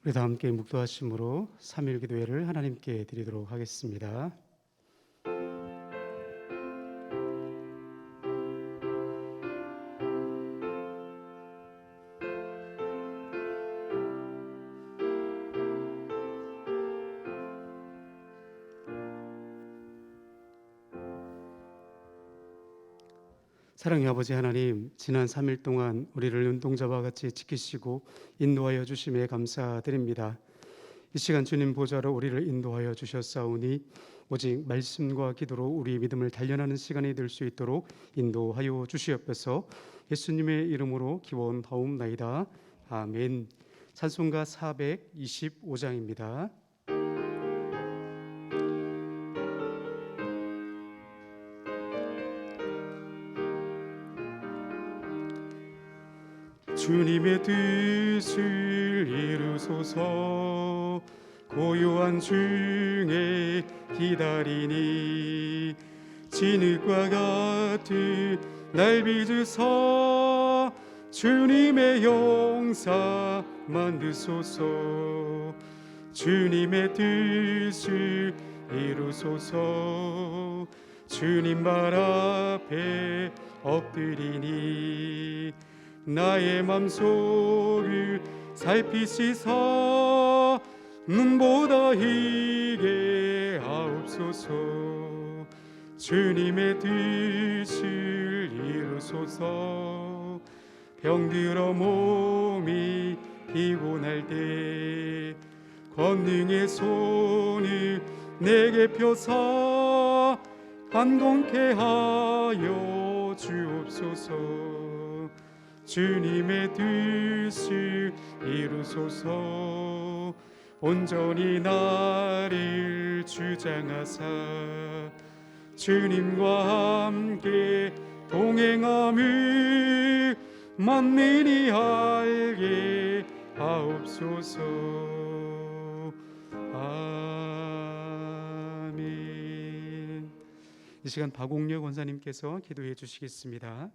우리 다 함께 묵도하심으로 3일 기도회를 하나님께 드리도록 하겠습니다. 사랑의 아버지 하나님, 지난 3일 동안 우리를 눈동자와 같이 지키시고 인도하여 주심에 감사드립니다. 이 시간 주님 보좌로 우리를 인도하여 주셨사오니 오직 말씀과 기도로 우리 믿음을 단련하는 시간이 될 수 있도록 인도하여 주시옵소서. 예수님의 이름으로 기원하옵나이다. 아멘. 찬송가 425장입니다. 주님의 뜻을 이루소서. 고요한 중에 기다리니 진흙과 같은 날 빚으사 주님의 용사 만드소서. 주님의 뜻을 이루소서. 주님 발 앞에 엎드리니 나의 맘속을 살피시사 눈보다 희게 하옵소서. 주님의 뜻을 이루소서. 병들어 몸이 피곤할 때 권능의 손을 내게 펴사 감동케 하여 주옵소서. 주님의 뜻을 이루소서. 온전히 나를 주장하사 주님과 함께 동행함을 만민이 알게 하옵소서. 아멘. 이 시간 박옥렬 원사님께서 기도해 주시겠습니다.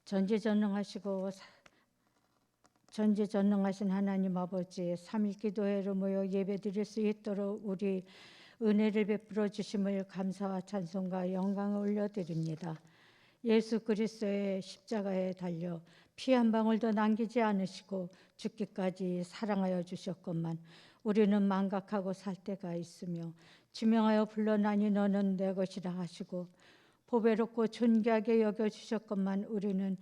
전지전능하신 하나님 아버지, 3일 기도회로 모여 예배드릴 수 있도록 우리 은혜를 베풀어 주심을 감사와 찬송과 영광을 올려드립니다. 예수 그리스도의 십자가에 달려 피 한 방울도 남기지 않으시고 죽기까지 사랑하여 주셨건만 우리는 망각하고 살 때가 있으며 지명하여 불러나니 너는 내 것이라 하시고 보배롭고 존귀하게 여겨주셨건만 우리는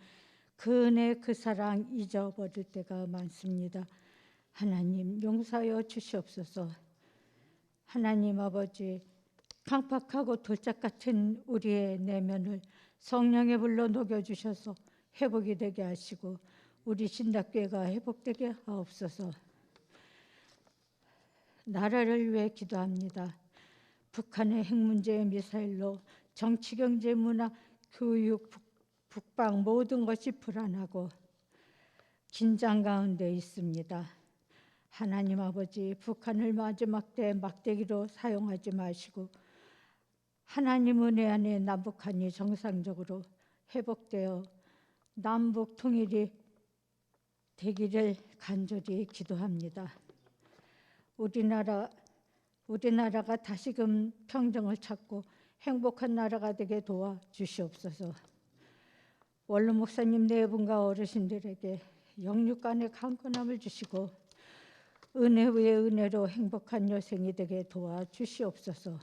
그 은혜 그 사랑 잊어버릴 때가 많습니다. 하나님 용서하여 주시옵소서. 하나님 아버지, 강팍하고 돌짝 같은 우리의 내면을 성령의 불로 녹여주셔서 회복이 되게 하시고 우리 신학교회가 회복되게 하옵소서. 나라를 위해 기도합니다. 북한의 핵 문제의 미사일로 정치, 경제, 문화, 교육, 북방 모든 것이 불안하고 긴장 가운데 있습니다. 하나님 아버지, 북한을 마지막 때 막대기로 사용하지 마시고 하나님 은혜 안에 남북한이 정상적으로 회복되어 남북 통일이 되기를 간절히 기도합니다. 우리나라가 다시금 평정을 찾고 행복한 나라가 되게 도와주시옵소서. 원로 목사님 네 분과 어르신들에게 영육간의 강건함을 주시고 은혜 위에 은혜로 행복한 여생이 되게 도와주시옵소서.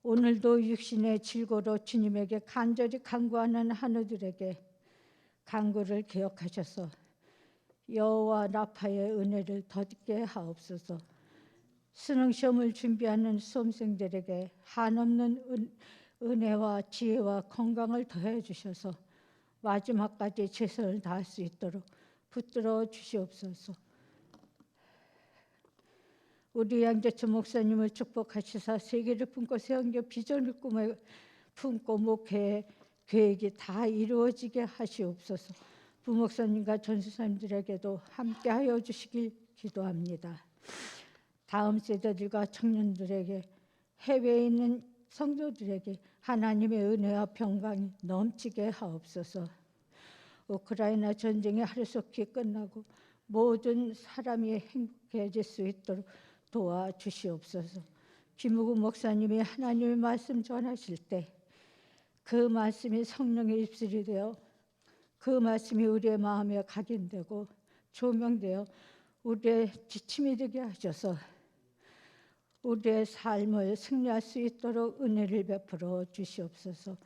오늘도 육신의 질고로 주님에게 간절히 간구하는 한우들에게 간구를 기억하셔서 여호와 라파의 은혜를 덧있게 하옵소서. 수능시험을 준비하는 수험생들에게 한없는 은혜와 지혜와 건강을 더해 주셔서 마지막까지 최선을 다할 수 있도록 붙들어 주시옵소서. 우리 양재천 목사님을 축복하시사 세계를 품고 세운 비전을 꿈에 품고 목회 계획이 다 이루어지게 하시옵소서. 부목사님과 전수사님들에게도 함께하여 주시길 기도합니다. 다음 세대들과 청년들에게, 해외에 있는 성도들에게 하나님의 은혜와 평강이 넘치게 하옵소서. 우크라이나 전쟁이 하루속히 끝나고 모든 사람이 행복해질 수 있도록 도와주시옵소서. 김우구 목사님이 하나님의 말씀 전하실 때 그 말씀이 성령의 입술이 되어 그 말씀이 우리의 마음에 각인되고 조명되어 우리의 지침이 되게 하셔서 우리의 삶을 승리할 수 있도록 은혜를 베풀어 주시옵소서.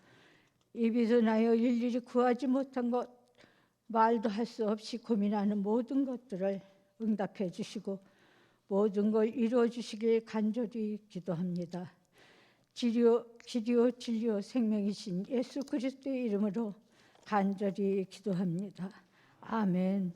입이 드나여 일일이 구하지 못한 것, 말도 할 수 없이 고민하는 모든 것들을 응답해 주시고 모든 걸 이루어 주시길 간절히 기도합니다. 진리요 생명이신 예수 그리스도의 이름으로 간절히 기도합니다. 아멘.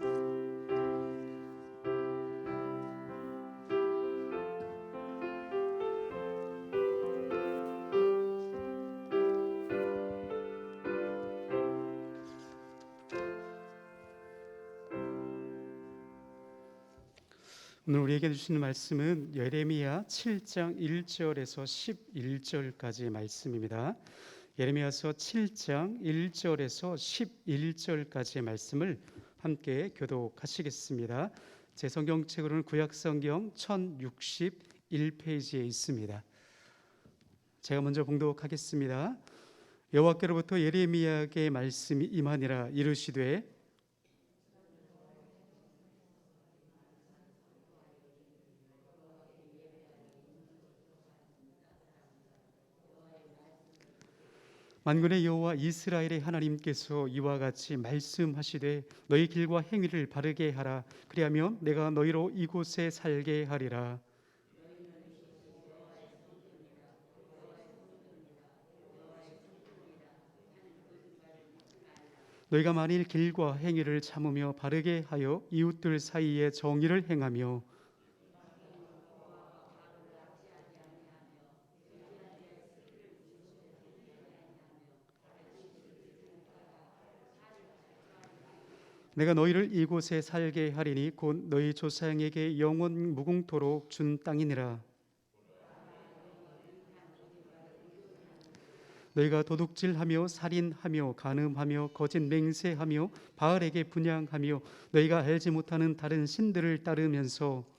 오늘 우리에게 주시는 말씀은 예레미야 7장 1절에서 11절까지의 말씀입니다. 예레미야서 7장 1절에서 11절까지의 말씀을 함께 교독하시겠습니다. 제 성경책으로는 구약성경 1061페이지에 있습니다. 제가 먼저 봉독하겠습니다. 여호와께로부터 예레미야에게 말씀이 임하니라. 이르시되 만군의 여호와 이스라엘의 하나님께서 이와 같이 말씀하시되 너희 길과 행위를 바르게 하라. 그리하면 내가 너희로 이곳에 살게 하리라. 너희가 만일 길과 행위를 참으며 바르게 하여 이웃들 사이에 정의를 행하며 내가 너희를 이곳에 살게 하리니 곧 너희 조상에게 영원 무궁토록 준 땅이니라. 너희가 도둑질하며 살인하며 간음하며 거짓 맹세하며 바알에게 분향하며 너희가 알지 못하는 다른 신들을 따르면서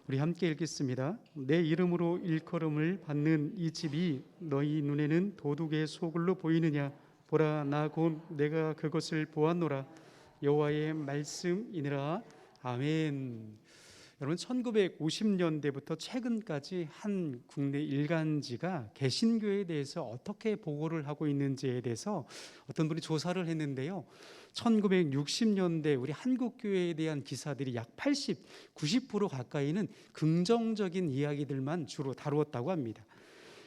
우리 함께 읽겠습니다. 내 이름으로 일컬음을 받는 이 집이 너희 눈에는 도둑의 소굴로 보이느냐? 보라, 나 곧 내가 그것을 보았노라. 여호와의 말씀이니라. 아멘. 여러분, 1950년대부터 최근까지 한 국내 일간지가 개신교에 대해서 어떻게 보고를 하고 있는지에 대해서 어떤 분이 조사를 했는데요. 1960년대 우리 한국교회에 대한 기사들이 약 80, 90% 가까이는 긍정적인 이야기들만 주로 다루었다고 합니다.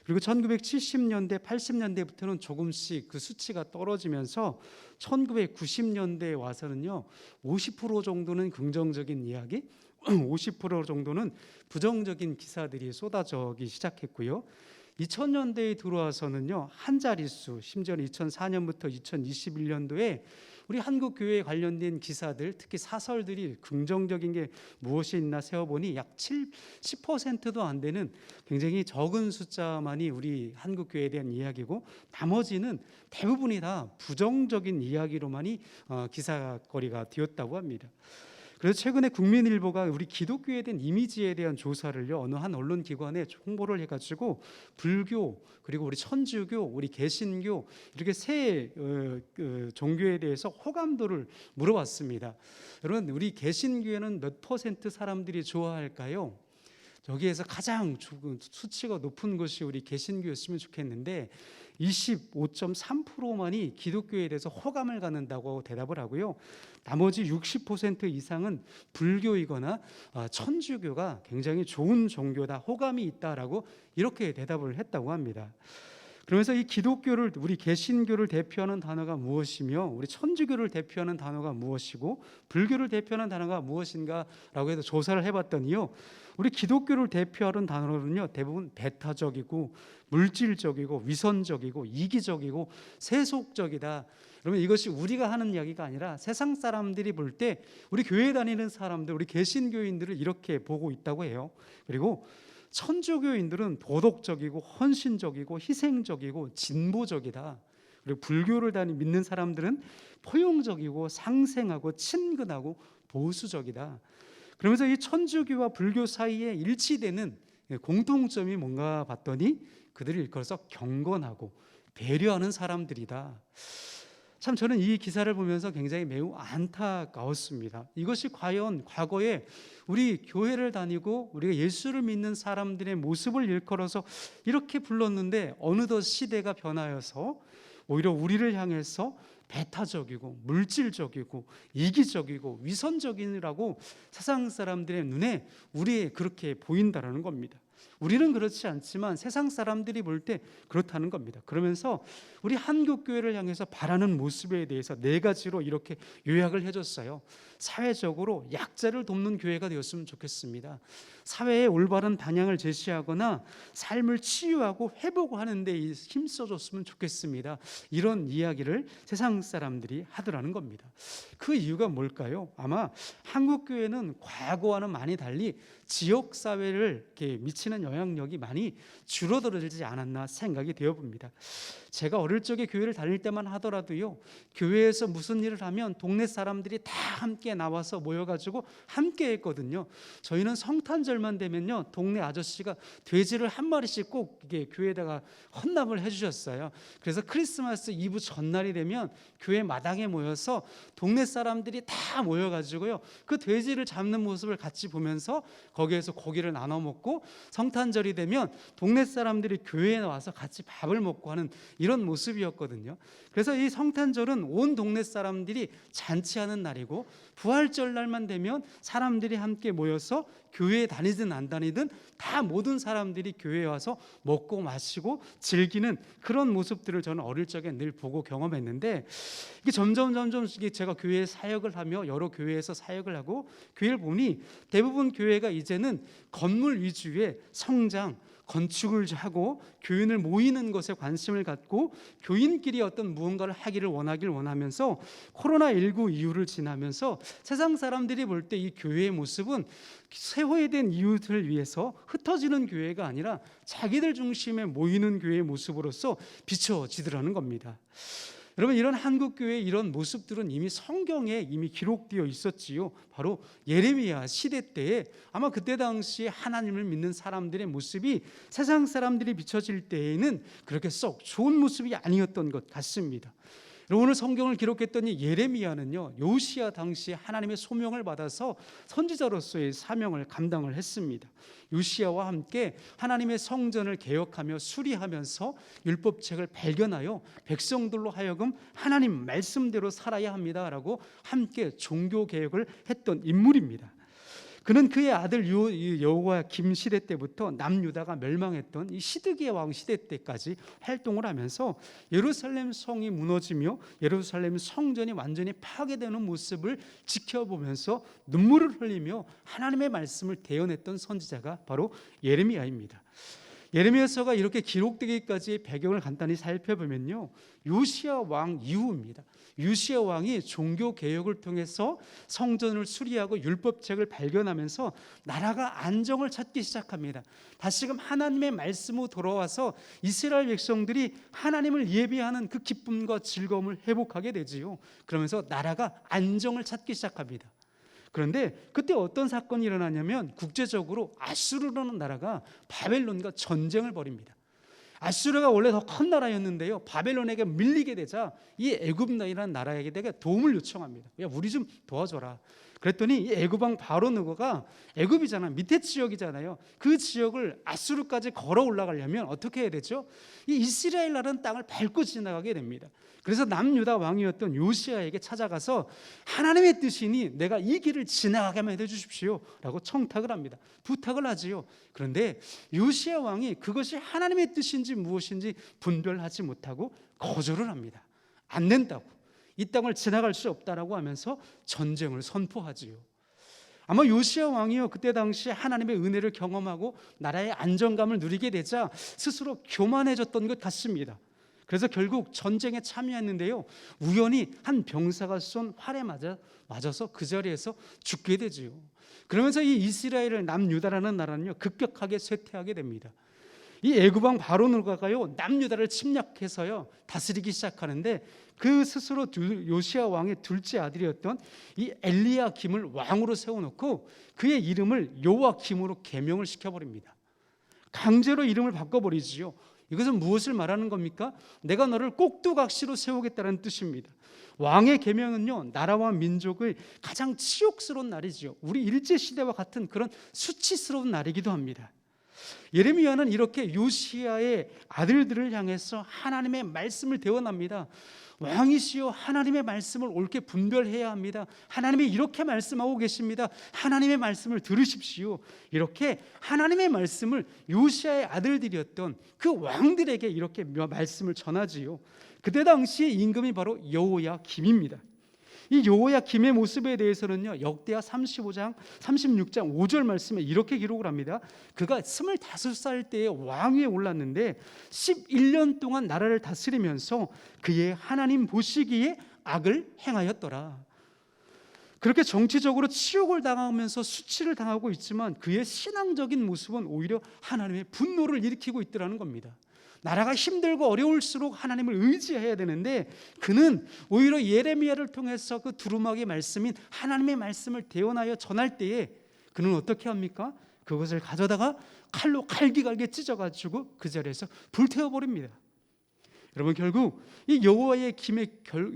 그리고 1970년대, 80년대부터는 조금씩 그 수치가 떨어지면서 1990년대에 와서는요, 50% 정도는 긍정적인 이야기, 50% 정도는 부정적인 기사들이 쏟아지기 시작했고요. 2000년대에 들어와서는요, 한 자릿수, 심지어는 2004년부터 2021년도에 우리 한국 교회에 관련된 기사들, 특히 사설들이 긍정적인 게 무엇이 있나 세어보니 약 10%도 안 되는 굉장히 적은 숫자만이 우리 한국 교회에 대한 이야기고, 나머지는 대부분이 다 부정적인 이야기로만이 기사거리가 되었다고 합니다. 그래서 최근에 국민일보가 우리 기독교에 대한 이미지에 대한 조사를요, 어느 한 언론기관에 홍보를 해가지고 불교, 그리고 우리 천주교, 우리 개신교 이렇게 세 종교에 대해서 호감도를 물어봤습니다. 여러분, 우리 개신교에는 몇 퍼센트 사람들이 좋아할까요? 여기에서 가장 수치가 높은 것이 우리 개신교였으면 좋겠는데 25.3%만이 기독교에 대해서 호감을 갖는다고 대답을 하고요. 나머지 60% 이상은 불교이거나 천주교가 굉장히 좋은 종교다, 호감이 있다라고 이렇게 대답을 했다고 합니다. 그러면서 이 기독교를, 우리 개신교를 대표하는 단어가 무엇이며 우리 천주교를 대표하는 단어가 무엇이고 불교를 대표하는 단어가 무엇인가라고 해서 조사를 해봤더니요, 우리 기독교를 대표하는 단어는요 대부분 배타적이고 물질적이고 위선적이고 이기적이고 세속적이다. 그러면 이것이 우리가 하는 이야기가 아니라 세상 사람들이 볼 때 우리 교회 다니는 사람들, 우리 개신교인들을 이렇게 보고 있다고 해요. 그리고 천주교인들은 도덕적이고 헌신적이고 희생적이고 진보적이다. 그리고 불교를 믿는 사람들은 포용적이고 상생하고 친근하고 보수적이다. 그러면서 이 천주교와 불교 사이에 일치되는 공통점이 뭔가 봤더니 그들이 일컬어서 경건하고 배려하는 사람들이다. 참 저는 이 기사를 보면서 굉장히 매우 안타까웠습니다. 이것이 과연 과거에 우리 교회를 다니고 우리가 예수를 믿는 사람들의 모습을 일컬어서 이렇게 불렀는데 어느덧 시대가 변하여서 오히려 우리를 향해서 배타적이고 물질적이고 이기적이고 위선적이라고 세상 사람들의 눈에 우리 그렇게 보인다라는 겁니다. 우리는 그렇지 않지만 세상 사람들이 볼 때 그렇다는 겁니다. 그러면서 우리 한국교회를 향해서 바라는 모습에 대해서 네 가지로 이렇게 요약을 해줬어요. 사회적으로 약자를 돕는 교회가 되었으면 좋겠습니다. 사회의 올바른 방향을 제시하거나 삶을 치유하고 회복하는 데 힘써줬으면 좋겠습니다. 이런 이야기를 세상 사람들이 하더라는 겁니다. 그 이유가 뭘까요? 아마 한국교회는 과거와는 많이 달리 지역사회를 이렇게 미치는 영향력이 많이 줄어들지 않았나 생각이 되어 봅니다. 제가 어릴 적에 교회를 다닐 때만 하더라도요, 교회에서 무슨 일을 하면 동네 사람들이 다 함께 나와서 모여가지고 함께 했거든요. 저희는 성탄절만 되면요, 동네 아저씨가 돼지를 한 마리씩 꼭 이게 교회에다가 헌납을 해주셨어요. 그래서 크리스마스 이브 전날이 되면 교회 마당에 모여서 동네 사람들이 다 모여가지고요, 그 돼지를 잡는 모습을 같이 보면서 거기에서 고기를 나눠 먹고, 성탄절이 되면 동네 사람들이 교회에 와서 같이 밥을 먹고 하는 이런 모습이었거든요. 그래서 이 성탄절은 온 동네 사람들이 잔치하는 날이고, 부활절 날만 되면 사람들이 함께 모여서 교회에 다니든 안 다니든 다 모든 사람들이 교회에 와서 먹고 마시고 즐기는 그런 모습들을 저는 어릴 적에 늘 보고 경험했는데, 이게 점점 이게 제가 교회 사역을 하며 여러 교회에서 사역을 하고 교회를 보니 대부분 교회가 이제는 건물 위주의 성장, 건축을 하고 교인을 모이는 것에 관심을 갖고 교인끼리 어떤 무언가를 하기를 원하면서 코로나19 이후를 지나면서 세상 사람들이 볼 때 이 교회의 모습은 세호된 이웃을 위해서 흩어지는 교회가 아니라 자기들 중심에 모이는 교회의 모습으로서 비춰지더라는 겁니다. 여러분, 이런 한국교회의 이런 모습들은 이미 성경에 이미 기록되어 있었지요. 바로 예레미야 시대 때에 아마 그때 당시에 하나님을 믿는 사람들의 모습이 세상 사람들이 비춰질 때에는 그렇게 썩 좋은 모습이 아니었던 것 같습니다. 오늘 성경을 기록했더니 예레미야는요, 요시야 당시에 하나님의 소명을 받아서 선지자로서의 사명을 감당을 했습니다. 요시야와 함께 하나님의 성전을 개혁하며 수리하면서 율법책을 발견하여 백성들로 하여금 하나님 말씀대로 살아야 합니다라고 함께 종교 개혁을 했던 인물입니다. 그는 그의 아들 여호야김 시대 때부터 남유다가 멸망했던 이 시드기야 왕 시대 때까지 활동을 하면서 예루살렘 성이 무너지며 예루살렘 성전이 완전히 파괴되는 모습을 지켜보면서 눈물을 흘리며 하나님의 말씀을 대언했던 선지자가 바로 예레미야입니다. 예레미야서가 이렇게 기록되기까지의 배경을 간단히 살펴보면요, 요시야 왕 이후입니다. 요시야 왕이 종교 개혁을 통해서 성전을 수리하고 율법책을 발견하면서 나라가 안정을 찾기 시작합니다. 다시금 하나님의 말씀으로 돌아와서 이스라엘 백성들이 하나님을 예배하는 그 기쁨과 즐거움을 회복하게 되지요. 그러면서 나라가 안정을 찾기 시작합니다. 그런데 그때 어떤 사건이 일어나냐면 국제적으로 아수르라는 나라가 바벨론과 전쟁을 벌입니다. 아수르가 원래 더 큰 나라였는데요, 바벨론에게 밀리게 되자 이 애굽이라는 나라에게 도움을 요청합니다. 야, 우리 좀 도와줘라. 그랬더니 이 애굽 왕 바로 느고가 애굽이잖아, 밑에 지역이잖아요. 그 지역을 아수르까지 걸어 올라가려면 어떻게 해야 되죠? 이 이스라엘이라는 땅을 밟고 지나가게 됩니다. 그래서 남유다 왕이었던 요시야에게 찾아가서 하나님의 뜻이니 내가 이 길을 지나가게만 해주십시오 라고 청탁을 합니다. 부탁을 하지요. 그런데 요시야 왕이 그것이 하나님의 뜻인지 무엇인지 분별하지 못하고 거절을 합니다. 안 된다고, 이 땅을 지나갈 수 없다라고 하면서 전쟁을 선포하지요. 아마 요시야 왕이요, 그때 당시 하나님의 은혜를 경험하고 나라의 안정감을 누리게 되자 스스로 교만해졌던 것 같습니다. 그래서 결국 전쟁에 참여했는데요, 우연히 한 병사가 쏜 활에 맞아서 그 자리에서 죽게 되지요. 그러면서 이 이스라엘을 남유다라는 나라는요 급격하게 쇠퇴하게 됩니다. 이 애굽 왕 바로 느고가요 남유다를 침략해서요 다스리기 시작하는데, 그 스스로 요시야 왕의 둘째 아들이었던 이 엘리야김을 왕으로 세워놓고 그의 이름을 요아김으로 개명을 시켜버립니다. 강제로 이름을 바꿔버리지요. 이것은 무엇을 말하는 겁니까? 내가 너를 꼭두각시로 세우겠다는 뜻입니다. 왕의 계명은요, 나라와 민족의 가장 치욕스러운 날이죠. 우리 일제시대와 같은 그런 수치스러운 날이기도 합니다. 예레미야는 이렇게 요시야의 아들들을 향해서 하나님의 말씀을 대언합니다. 왕이시여, 하나님의 말씀을 옳게 분별해야 합니다. 하나님이 이렇게 말씀하고 계십니다. 하나님의 말씀을 들으십시오. 이렇게 하나님의 말씀을 요시야의 아들들이었던 그 왕들에게 이렇게 말씀을 전하지요. 그때 당시의 임금이 바로 여호야김입니다. 이 여호야김의 모습에 대해서는요, 역대하 36장 5절 말씀에 이렇게 기록을 합니다. 그가 25살 때에 왕위에 올랐는데 11년 동안 나라를 다스리면서 그의 하나님 보시기에 악을 행하였더라. 그렇게 정치적으로 치욕을 당하면서 수치를 당하고 있지만 그의 신앙적인 모습은 오히려 하나님의 분노를 일으키고 있더라는 겁니다. 나라가 힘들고 어려울수록 하나님을 의지해야 되는데 그는 오히려 예레미야를 통해서 그 두루마기 말씀인 하나님의 말씀을 대언하여 전할 때에 그는 어떻게 합니까? 그것을 가져다가 칼로 갈기갈기 찢어가지고 그 자리에서 불태워버립니다. 여러분, 결국 이 여호와의 김의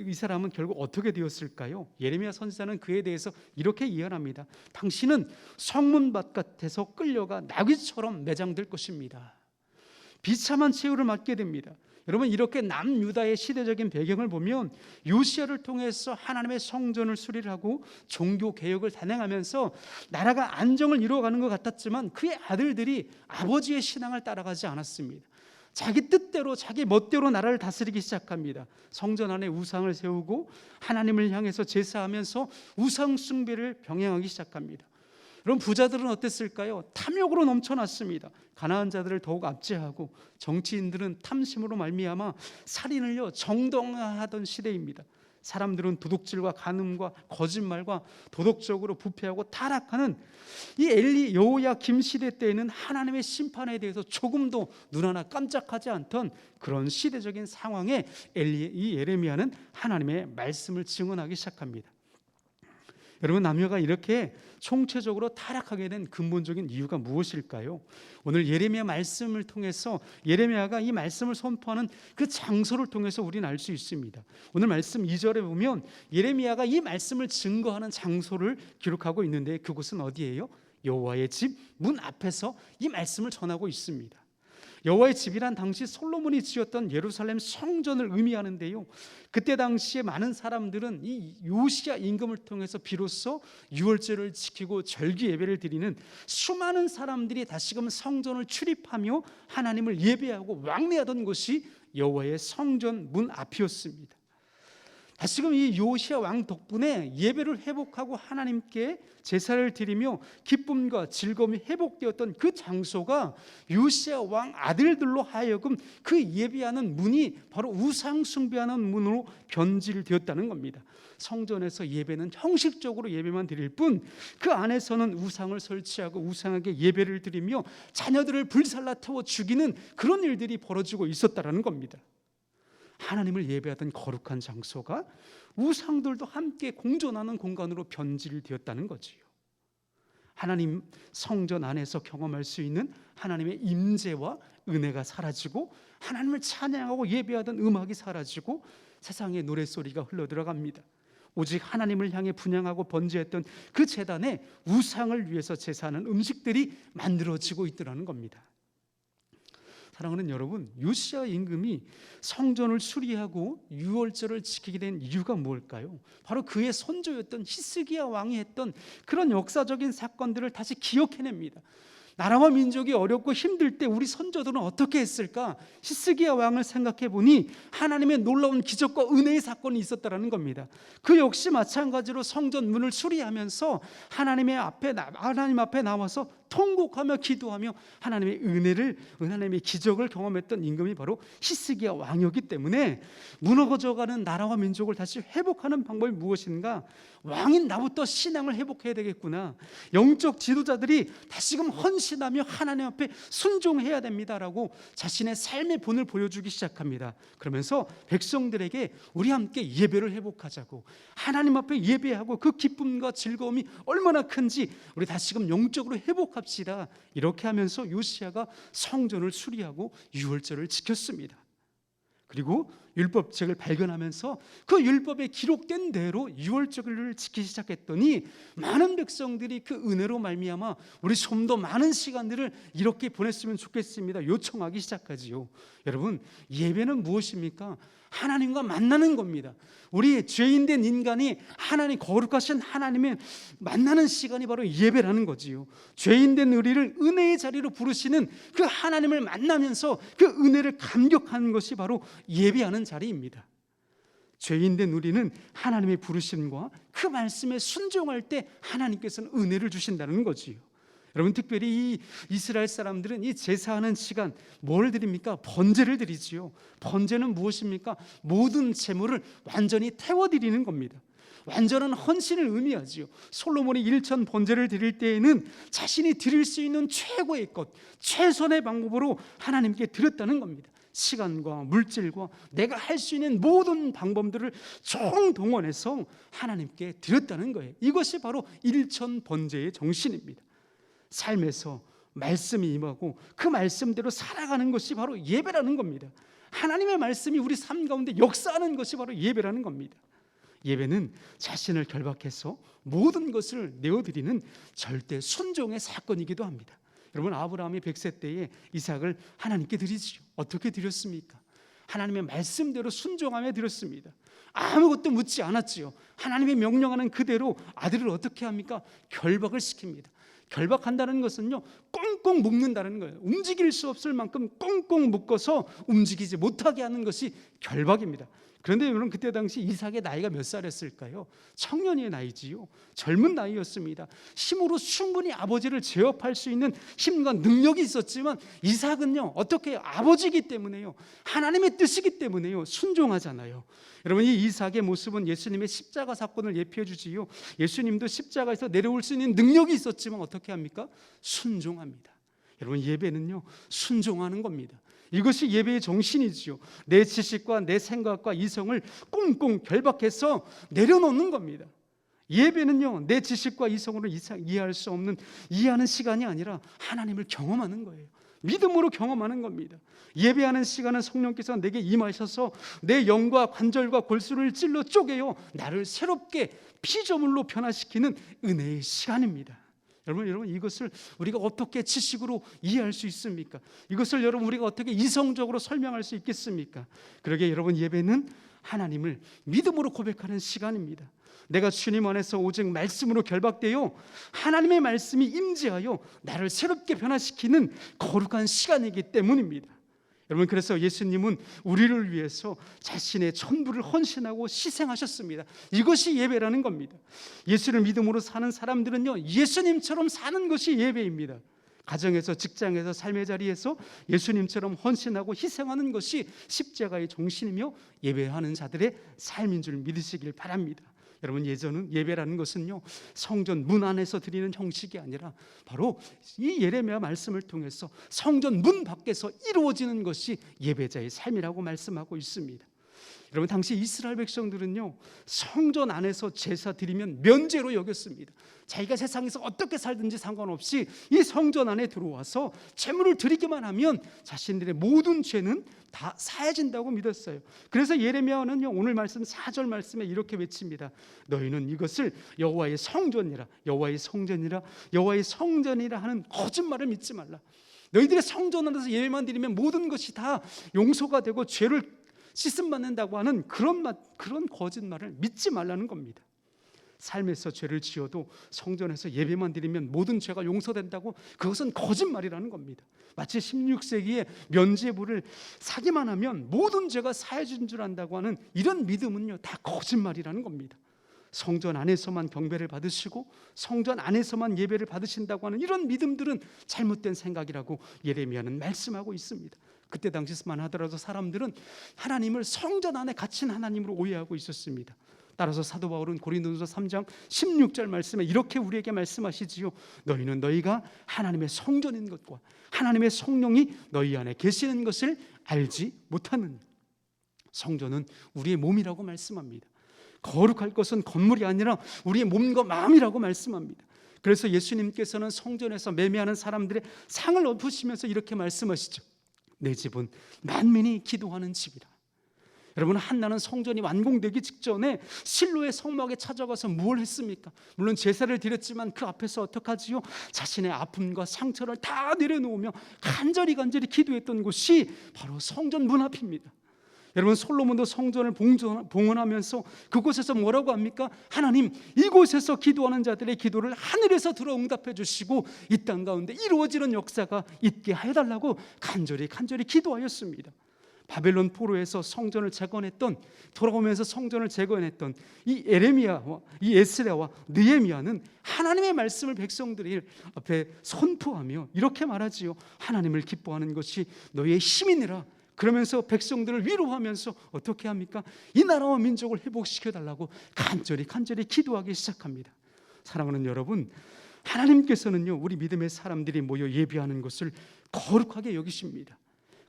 이 사람은 결국 어떻게 되었을까요? 예레미야 선지자는 그에 대해서 이렇게 예언합니다. 당신은 성문 바깥에서 끌려가 나귀처럼 매장될 것입니다. 비참한 최후를 맞게 됩니다. 여러분, 이렇게 남유다의 시대적인 배경을 보면 요시야를 통해서 하나님의 성전을 수리를 하고 종교 개혁을 단행하면서 나라가 안정을 이루어가는 것 같았지만 그의 아들들이 아버지의 신앙을 따라가지 않았습니다. 자기 뜻대로 자기 멋대로 나라를 다스리기 시작합니다. 성전 안에 우상을 세우고 하나님을 향해서 제사하면서 우상 숭배를 병행하기 시작합니다. 여러분, 부자들은 어땠을까요? 탐욕으로 넘쳐났습니다. 가난한 자들을 더욱 압제하고 정치인들은 탐심으로 말미암아 살인을요 정당화하던 시대입니다. 사람들은 도둑질과 간음과 거짓말과 도덕적으로 부패하고 타락하는 이 여호야김 시대 때에는 하나님의 심판에 대해서 조금도 눈 하나 깜짝하지 않던 그런 시대적인 상황에 이 예레미야는 하나님의 말씀을 증언하기 시작합니다. 여러분, 남녀가 이렇게 총체적으로 타락하게 된 근본적인 이유가 무엇일까요? 오늘 예레미야 말씀을 통해서 예레미야가 이 말씀을 선포하는 그 장소를 통해서 우리는 알 수 있습니다. 오늘 말씀 2절에 보면 예레미야가 이 말씀을 증거하는 장소를 기록하고 있는데 그곳은 어디예요? 여호와의 집 문 앞에서 이 말씀을 전하고 있습니다. 여호와의 집이란 당시 솔로몬이 지었던 예루살렘 성전을 의미하는데요, 그때 당시에 많은 사람들은 이 요시야 임금을 통해서 비로소 유월절을 지키고 절기 예배를 드리는 수많은 사람들이 다시금 성전을 출입하며 하나님을 예배하고 왕래하던 곳이 여호와의 성전 문 앞이었습니다. 다시금 이 요시야 왕 덕분에 예배를 회복하고 하나님께 제사를 드리며 기쁨과 즐거움이 회복되었던 그 장소가 요시야 왕 아들들로 하여금 그 예배하는 문이 바로 우상 숭배하는 문으로 변질되었다는 겁니다. 성전에서 예배는 형식적으로 예배만 드릴 뿐 그 안에서는 우상을 설치하고 우상에게 예배를 드리며 자녀들을 불살라 태워 죽이는 그런 일들이 벌어지고 있었다는 겁니다. 하나님을 예배하던 거룩한 장소가 우상들도 함께 공존하는 공간으로 변질되었다는 거지요. 하나님 성전 안에서 경험할 수 있는 하나님의 임재와 은혜가 사라지고 하나님을 찬양하고 예배하던 음악이 사라지고 세상의 노랫소리가 흘러들어갑니다. 오직 하나님을 향해 분향하고 번제했던 그 제단에 우상을 위해서 제사하는 음식들이 만들어지고 있더라는 겁니다. 사랑하는 여러분, 요시야 임금이 성전을 수리하고 유월절을 지키게 된 이유가 뭘까요? 바로 그의 선조였던 히스기야 왕이 했던 그런 역사적인 사건들을 다시 기억해냅니다. 나라와 민족이 어렵고 힘들 때 우리 선조들은 어떻게 했을까? 히스기야 왕을 생각해 보니 하나님의 놀라운 기적과 은혜의 사건이 있었다라는 겁니다. 그 역시 마찬가지로 성전 문을 수리하면서 하나님 앞에 나와서 통곡하며 기도하며 하나님의 기적을 경험했던 임금이 바로 히스기야 왕이었기 때문에 무너져가는 나라와 민족을 다시 회복하는 방법이 무엇인가? 왕인 나부터 신앙을 회복해야 되겠구나. 영적 지도자들이 다시금 헌신하며 하나님 앞에 순종해야 됩니다라고 자신의 삶의 본을 보여주기 시작합니다. 그러면서 백성들에게 우리 함께 예배를 회복하자고, 하나님 앞에 예배하고 그 기쁨과 즐거움이 얼마나 큰지 우리 다시금 영적으로 회복합시다. 이렇게 하면서 요시야가 성전을 수리하고 유월절을 지켰습니다. 그리고 율법책을 발견하면서 그 율법에 기록된 대로 유월절을 지키기 시작했더니 많은 백성들이 그 은혜로 말미암아 우리 좀 더 많은 시간들을 이렇게 보냈으면 좋겠습니다 요청하기 시작하지요. 여러분, 예배는 무엇입니까? 하나님과 만나는 겁니다. 우리 죄인된 인간이 하나님, 거룩하신 하나님을 만나는 시간이 바로 예배라는 거지요. 죄인된 우리를 은혜의 자리로 부르시는 그 하나님을 만나면서 그 은혜를 감격하는 것이 바로 예배하는 자리입니다. 죄인된 우리는 하나님의 부르심과 그 말씀에 순종할 때 하나님께서는 은혜를 주신다는 거지요. 여러분, 특별히 이 이스라엘 사람들은 이 제사하는 시간 뭘 드립니까? 번제를 드리지요. 번제는 무엇입니까? 모든 재물을 완전히 태워드리는 겁니다. 완전한 헌신을 의미하지요. 솔로몬이 1천 번제를 드릴 때에는 자신이 드릴 수 있는 최고의 것, 최선의 방법으로 하나님께 드렸다는 겁니다. 시간과 물질과 내가 할 수 있는 모든 방법들을 총동원해서 하나님께 드렸다는 거예요. 이것이 바로 1천 번제의 정신입니다. 삶에서 말씀이 임하고 그 말씀대로 살아가는 것이 바로 예배라는 겁니다. 하나님의 말씀이 우리 삶 가운데 역사하는 것이 바로 예배라는 겁니다. 예배는 자신을 결박해서 모든 것을 내어드리는 절대 순종의 사건이기도 합니다. 여러분, 아브라함이 100세 때에 이삭을 하나님께 드리지요. 어떻게 드렸습니까? 하나님의 말씀대로 순종하며 드렸습니다. 아무것도 묻지 않았지요. 하나님의 명령하는 그대로 아들을 어떻게 합니까? 결박을 시킵니다. 결박한다는 것은요, 꽁꽁 묶는다는 거예요. 움직일 수 없을 만큼 꽁꽁 묶어서 움직이지 못하게 하는 것이 결박입니다. 그런데 여러분, 그때 당시 이삭의 나이가 몇 살이었을까요? 청년의 나이지요. 젊은 나이였습니다. 힘으로 충분히 아버지를 제압할 수 있는 힘과 능력이 있었지만 이삭은요, 어떻게 해요? 아버지이기 때문에요, 하나님의 뜻이기 때문에요, 순종하잖아요. 여러분, 이 이삭의 모습은 예수님의 십자가 사건을 예표해 주지요. 예수님도 십자가에서 내려올 수 있는 능력이 있었지만 어떻게 합니까? 순종합니다. 여러분, 예배는요, 순종하는 겁니다. 이것이 예배의 정신이지요. 내 지식과 내 생각과 이성을 꽁꽁 결박해서 내려놓는 겁니다. 예배는요, 내 지식과 이성으로 이해할 수 없는, 이해하는 시간이 아니라 하나님을 경험하는 거예요. 믿음으로 경험하는 겁니다. 예배하는 시간은 성령께서 내게 임하셔서 내 영과 관절과 골수를 찔러 쪼개요 나를 새롭게 피조물로 변화시키는 은혜의 시간입니다. 여러분, 이것을 우리가 어떻게 지식으로 이해할 수 있습니까? 이것을 여러분, 우리가 어떻게 이성적으로 설명할 수 있겠습니까? 그러게 여러분, 예배는 하나님을 믿음으로 고백하는 시간입니다. 내가 주님 안에서 오직 말씀으로 결박되어 하나님의 말씀이 임재하여 나를 새롭게 변화시키는 거룩한 시간이기 때문입니다. 여러분, 그래서 예수님은 우리를 위해서 자신의 전부를 헌신하고 희생하셨습니다. 이것이 예배라는 겁니다. 예수를 믿음으로 사는 사람들은요, 예수님처럼 사는 것이 예배입니다. 가정에서, 직장에서, 삶의 자리에서 예수님처럼 헌신하고 희생하는 것이 십자가의 정신이며 예배하는 자들의 삶인 줄 믿으시길 바랍니다. 여러분, 예배라는 것은요, 성전 문 안에서 드리는 형식이 아니라 바로 이 예레미야 말씀을 통해서 성전 문 밖에서 이루어지는 것이 예배자의 삶이라고 말씀하고 있습니다. 여러분, 당시 이스라엘 백성들은요, 성전 안에서 제사 드리면 면죄로 여겼습니다. 자기가 세상에서 어떻게 살든지 상관없이 이 성전 안에 들어와서 제물을 드리기만 하면 자신들의 모든 죄는 다 사해진다고 믿었어요. 그래서 예레미야는요, 오늘 말씀 4절 말씀에 이렇게 외칩니다. 너희는 이것을 여호와의 성전이라, 여호와의 성전이라, 여호와의 성전이라 하는 거짓말을 믿지 말라. 너희들의 성전 안에서 예배만 드리면 모든 것이 다 용서가 되고 죄를 씻음받는다고 하는 그런 거짓말을 믿지 말라는 겁니다. 삶에서 죄를 지어도 성전에서 예배만 드리면 모든 죄가 용서된다고, 그것은 거짓말이라는 겁니다. 마치 16세기에 면죄부를 사기만 하면 모든 죄가 사해진 줄 안다고 하는 이런 믿음은요, 다 거짓말이라는 겁니다. 성전 안에서만 경배를 받으시고 성전 안에서만 예배를 받으신다고 하는 이런 믿음들은 잘못된 생각이라고 예레미야는 말씀하고 있습니다. 그때 당시만 하더라도 사람들은 하나님을 성전 안에 갇힌 하나님으로 오해하고 있었습니다. 따라서 사도 바울은 고린도전서 3장 16절 말씀에 이렇게 우리에게 말씀하시지요. 너희는 너희가 하나님의 성전인 것과 하나님의 성령이 너희 안에 계시는 것을 알지 못하느냐. 성전은 우리의 몸이라고 말씀합니다. 거룩할 것은 건물이 아니라 우리의 몸과 마음이라고 말씀합니다. 그래서 예수님께서는 성전에서 매매하는 사람들의 상을 엎으시면서 이렇게 말씀하시죠. 내 집은 만민이 기도하는 집이라. 여러분, 한나는 성전이 완공되기 직전에 실로의 성막에 찾아가서 무엇을 했습니까? 물론 제사를 드렸지만 그 앞에서 어떡하지요? 자신의 아픔과 상처를 다 내려놓으며 간절히 기도했던 곳이 바로 성전 문 앞입니다. 여러분, 솔로몬도 성전을 봉헌하면서 그곳에서 뭐라고 합니까? 하나님, 이곳에서 기도하는 자들의 기도를 하늘에서 들어 응답해 주시고 이 땅 가운데 이루어지는 역사가 있게 해달라고 간절히 기도하였습니다. 바벨론 포로에서 성전을 재건했던, 돌아오면서 성전을 재건했던 이 에레미야와 이 에스라와 느헤미야는 하나님의 말씀을 백성들이 앞에 선포하며 이렇게 말하지요. 하나님을 기뻐하는 것이 너희의 힘이니라. 그러면서 백성들을 위로하면서 어떻게 합니까? 이 나라와 민족을 회복시켜달라고 간절히 기도하기 시작합니다. 사랑하는 여러분, 하나님께서는요, 우리 믿음의 사람들이 모여 예배하는 것을 거룩하게 여기십니다.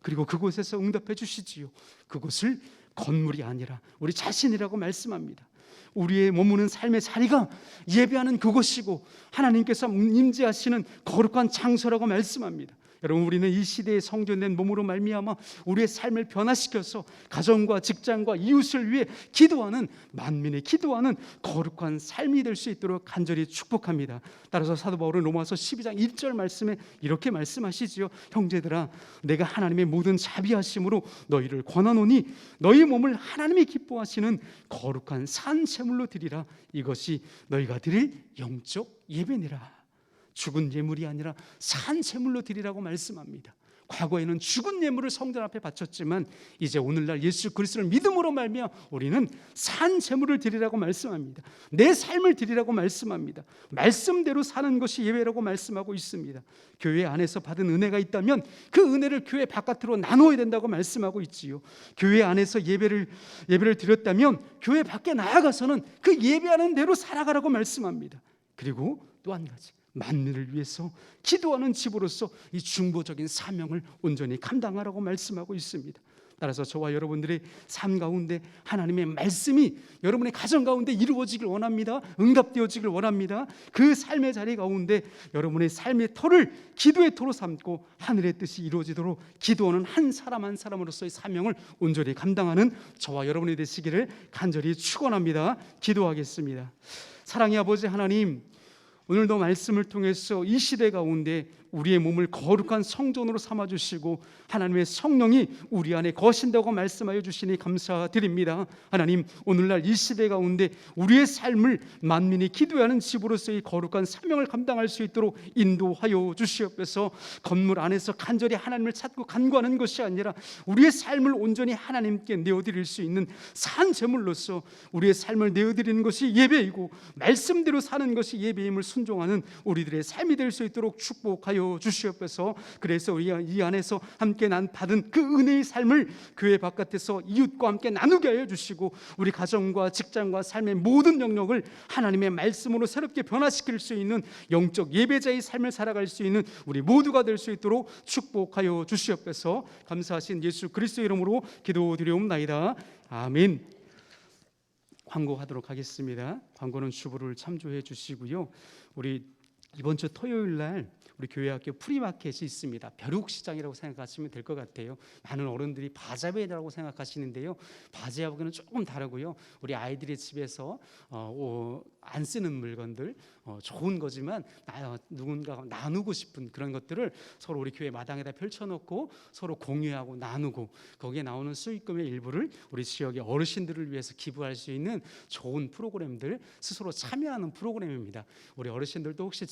그리고 그곳에서 응답해 주시지요. 그곳을 건물이 아니라 우리 자신이라고 말씀합니다. 우리의 머무는 삶의 자리가 예배하는 그곳이고 하나님께서 임재하시는 거룩한 장소라고 말씀합니다. 여러분, 우리는 이 시대에 성전된 몸으로 말미암아 우리의 삶을 변화시켜서 가정과 직장과 이웃을 위해 기도하는, 만민의 기도하는 거룩한 삶이 될 수 있도록 간절히 축복합니다. 따라서 사도 바울은 로마서 12장 1절 말씀에 이렇게 말씀하시지요. 형제들아, 내가 하나님의 모든 자비하심으로 너희를 권하노니 너희 몸을 하나님이 기뻐하시는 거룩한 산 제물로 드리라. 이것이 너희가 드릴 영적 예배니라. 죽은 예물이 아니라 산 제물로 드리라고 말씀합니다. 과거에는 죽은 예물을 성전 앞에 바쳤지만 이제 오늘날 예수 그리스도를 믿음으로 말미암아 우리는 산 제물을 드리라고 말씀합니다. 내 삶을 드리라고 말씀합니다. 말씀대로 사는 것이 예배라고 말씀하고 있습니다. 교회 안에서 받은 은혜가 있다면 그 은혜를 교회 바깥으로 나누어야 된다고 말씀하고 있지요. 교회 안에서 예배를 드렸다면 교회 밖에 나아가서는 그 예배하는 대로 살아가라고 말씀합니다. 그리고 또 한 가지, 만민을 위해서 기도하는 집으로서 이 중보적인 사명을 온전히 감당하라고 말씀하고 있습니다. 따라서 저와 여러분들의 삶 가운데 하나님의 말씀이 여러분의 가정 가운데 이루어지길 원합니다. 응답되어지길 원합니다. 그 삶의 자리 가운데 여러분의 삶의 터를 기도의 터로 삼고 하늘의 뜻이 이루어지도록 기도하는 한 사람 한 사람으로서의 사명을 온전히 감당하는 저와 여러분이 되시기를 간절히 축원합니다. 기도하겠습니다. 사랑의 아버지 하나님, 오늘도 말씀을 통해서 이 시대 가운데 우리의 몸을 거룩한 성전으로 삼아주시고 하나님의 성령이 우리 안에 거신다고 말씀하여 주시니 감사드립니다. 하나님, 오늘날 이 시대 가운데 우리의 삶을 만민이 기도하는 집으로서의 거룩한 사명을 감당할 수 있도록 인도하여 주시옵소서. 건물 안에서 간절히 하나님을 찾고 간구하는 것이 아니라 우리의 삶을 온전히 하나님께 내어드릴 수 있는 산 제물로서 우리의 삶을 내어드리는 것이 예배이고 말씀대로 사는 것이 예배임을 순종하는 우리들의 삶이 될 수 있도록 축복하여 하여 주시옵소서. 그래서 우리 이 안에서 함께 받은 그 은혜의 삶을 교회 바깥에서 이웃과 함께 나누게 하여 주시고, 우리 가정과 직장과 삶의 모든 영역을 하나님의 말씀으로 새롭게 변화시킬 수 있는 영적 예배자의 삶을 살아갈 수 있는 우리 모두가 될 수 있도록 축복하여 주시옵소서. 감사하신 예수 그리스도의 이름으로 기도드리옵나이다. 아멘. 광고하도록 하겠습니다. 광고는 주부를 참조해 주시고요. 우리 이번 주 토요일 날 우리 교회 학교 프리마켓이 있습니다. 벼룩시장이라고 생각하시면 될 것 같아요. 많은 어른들이 바자회라고 생각하시는데요, 바자회하고는 조금 다르고요. 우리 아이들의 집에서 안 쓰는 물건들, 좋은 거지만 누군가가 나누고 싶은 그런 것들을 서로 우리 교회 마당에다 펼쳐놓고 서로 공유하고 나누고, 거기에 나오는 수익금의 일부를 우리 지역의 어르신들을 위해서 기부할 수 있는 좋은 프로그램들, 스스로 참여하는 프로그램입니다. 우리 어르신들도 혹시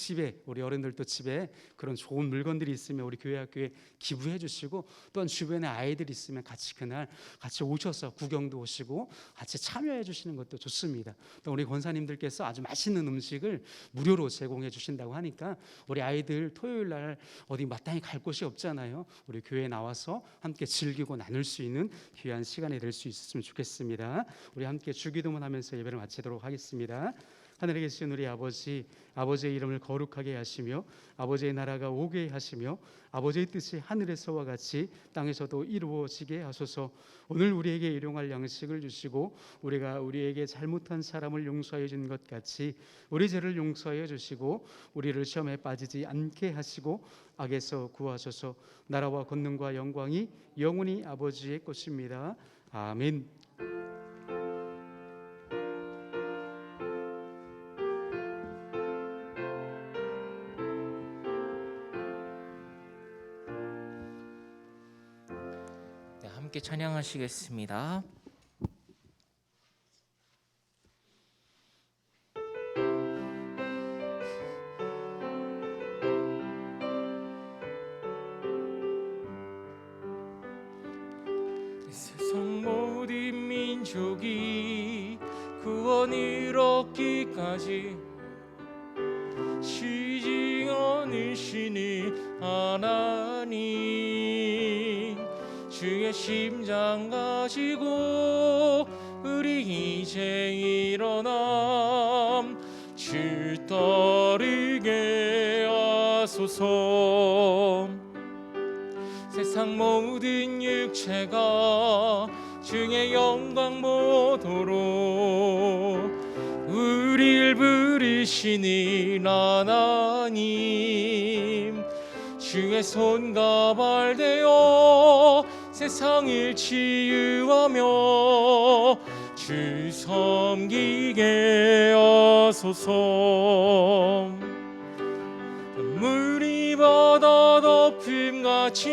우리 어른들도 집에 그런 좋은 물건들이 있으면 우리 교회 학교에 기부해 주시고, 또한 주변에 아이들이 있으면 그날 같이 오셔서 구경도 오시고 같이 참여해 주시는 것도 좋습니다. 또 우리 권사님들께서 아주 맛있는 음식을 무료로 제공해 주신다고 하니까 우리 아이들 토요일 날 어디 마땅히 갈 곳이 없잖아요. 우리 교회에 나와서 함께 즐기고 나눌 수 있는 귀한 시간이 될 수 있었으면 좋겠습니다. 우리 함께 주기도문 하면서 예배를 마치도록 하겠습니다. 하늘에 계신 우리 아버지, 아버지의 이름을 거룩하게 하시며 아버지의 나라가 오게 하시며 아버지의 뜻이 하늘에서와 같이 땅에서도 이루어지게 하소서. 오늘 우리에게 일용할 양식을 주시고 우리가 우리에게 잘못한 사람을 용서하여 준 것 같이 우리 죄를 용서하여 주시고 우리를 시험에 빠지지 않게 하시고 악에서 구하소서. 나라와 권능과 영광이 영원히 아버지의 것입니다. 아멘. 함께 찬양하시겠습니다. 세상 모든 민족이 구원을 얻기까지 쉬지 않으시는 하나님, 주의 심장 가지고 우리 이제 일어남 주 따르게 하소서. 세상 모든 육체가 주의 영광 보도록 우리를 부르시는 하나님, 주의 손과 발 되어 세상을 치유하며 주 섬기게 하소서. 물이 바다 덮음같이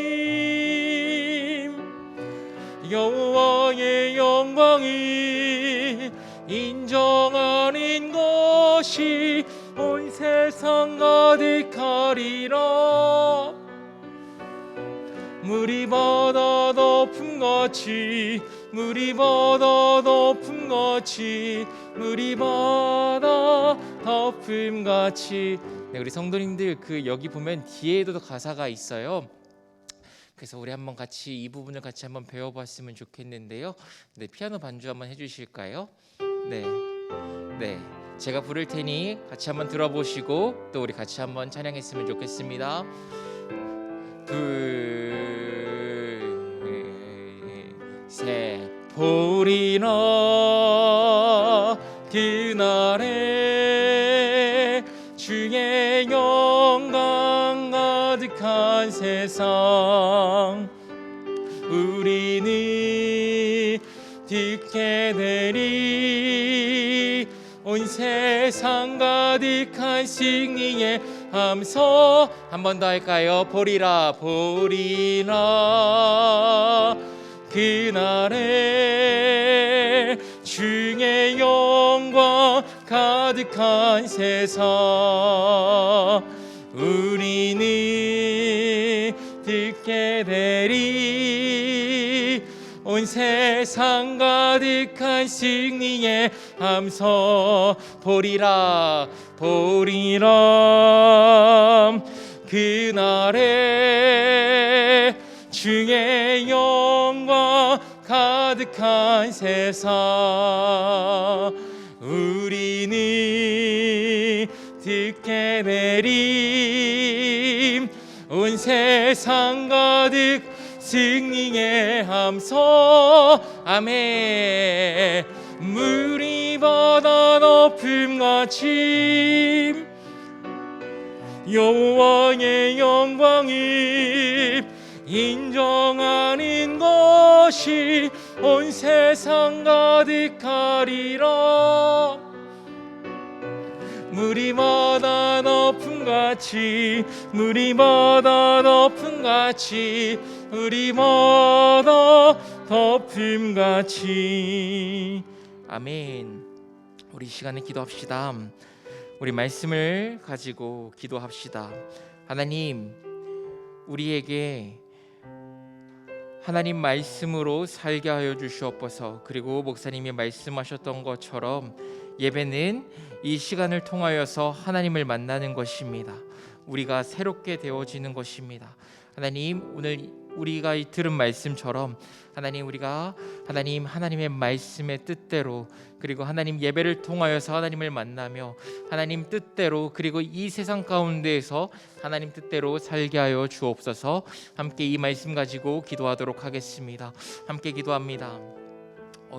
여호와의 영광을 인정하는 것이 온 세상 가득하리라. 물이 바다 덮음같이, 물이 바다 덮음같이, 물이 바다 덮음같이. 네, 우리 성도님들 여기 보면 뒤에도 가사가 있어요. 그래서 우리 한번 같이 이 부분을 같이 한번 배워봤으면 좋겠는데요. 네, 피아노 반주 한번 해주실까요? 네, 제가 부를 테니 같이 한번 들어보시고 또 우리 같이 한번 찬양했으면 좋겠습니다. 둘, 셋. 보리라 그날에 주의 영광 가득한 세상, 우리는 듣게 되리. 온 세상 가득한 승리의 함성. 한 번 더 할까요? 보리라 보리라 그날에 주의 영광 가득한 세상, 우리는 듣게 되리. 온 세상 가득한 승리의 함성. 보리라 보리라 그날에 주의 영광 가득한 세상 우리는 듣게 내림 온 세상 가득 승리의 함성 아멘. 물이 바다 높음같이 여호와의 영광을 인정하는 것이 온 세상 가득하리라. 물이 바다 높음같이 물이 바다 높음같이 물이 바다 높음같이 아멘. 우리 시간에 기도합시다. 우리 말씀을 가지고 기도합시다. 하나님, 우리에게 하나님 말씀으로 살게 하여 주시옵소서. 그리고 목사님이 말씀하셨던 것처럼 예배는 이 시간을 통하여서 하나님을 만나는 것입니다. 우리가 새롭게 되어지는 것입니다. 하나님, 오늘 우리가 들은 말씀처럼 하나님, 우리가 하나님의 말씀의 뜻대로 그리고 하나님 예배를 통하여서 하나님을 만나며 하나님 뜻대로 그리고 이 세상 가운데에서 하나님 뜻대로 살게 하여 주옵소서. 함께 이 말씀 가지고 기도하도록 하겠습니다. 함께 기도합니다.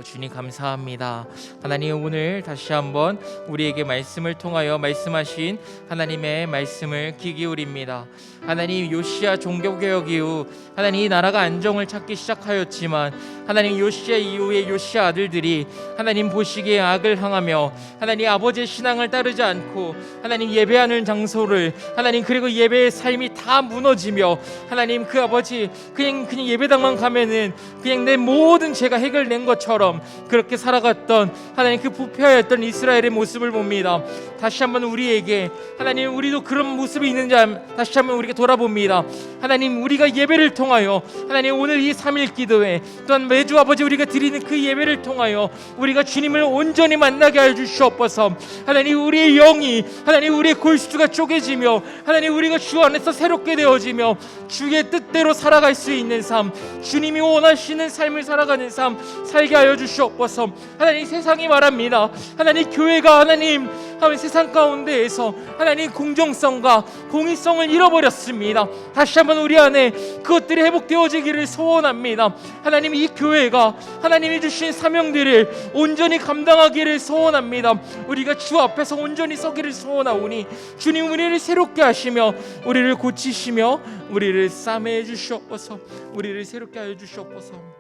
주님 감사합니다. 하나님, 오늘 다시 한번 우리에게 말씀을 통하여 말씀하신 하나님의 말씀을 귀 기울입니다. 하나님, 요시야 종교개혁 이후 하나님 이 나라가 안정을 찾기 시작하였지만 하나님 요시야 이후에 요시야 아들들이 하나님 보시기에 악을 행하며 하나님 아버지의 신앙을 따르지 않고 하나님 예배하는 장소를 하나님 그리고 예배의 삶이 다 무너지며 하나님 그 아버지 그냥 예배당만 가면은 그냥 내 모든 죄가 해결된 것처럼 그렇게 살아갔던 하나님 그 부패하였던 이스라엘의 모습을 봅니다. 다시 한번 우리에게 하나님 우리도 그런 모습이 있는지 다시 한번 우리가 돌아봅니다. 하나님, 우리가 예배를 통하여 하나님 오늘 이 3일 기도회 또한 매주 아버지 우리가 드리는 그 예배를 통하여 우리가 주님을 온전히 만나게 하여 주시옵소서. 하나님, 우리의 영이 하나님 우리의 골수가 쪼개지며 하나님 우리가 주 안에서 새롭게 되어지며 주의 뜻대로 살아갈 수 있는 삶, 주님이 원하시는 삶을 살아가는 삶 살게 하여 주시옵소서. 하나님, 세상이 말합니다. 하나님, 교회가 하나님 세상 가운데에서 하나님 공정성과 공의성을 잃어버렸습니다. 다시 한번 우리 안에 그것들이 회복되어지기를 소원합니다. 하나님, 이 교회가 하나님이 주신 사명들을 온전히 감당하기를 소원합니다. 우리가 주 앞에서 온전히 서기를 소원하오니 주님, 우리를 새롭게 하시며 우리를 고치시며 우리를 싸매해 주시옵소서. 우리를 새롭게 하여 주시옵소서.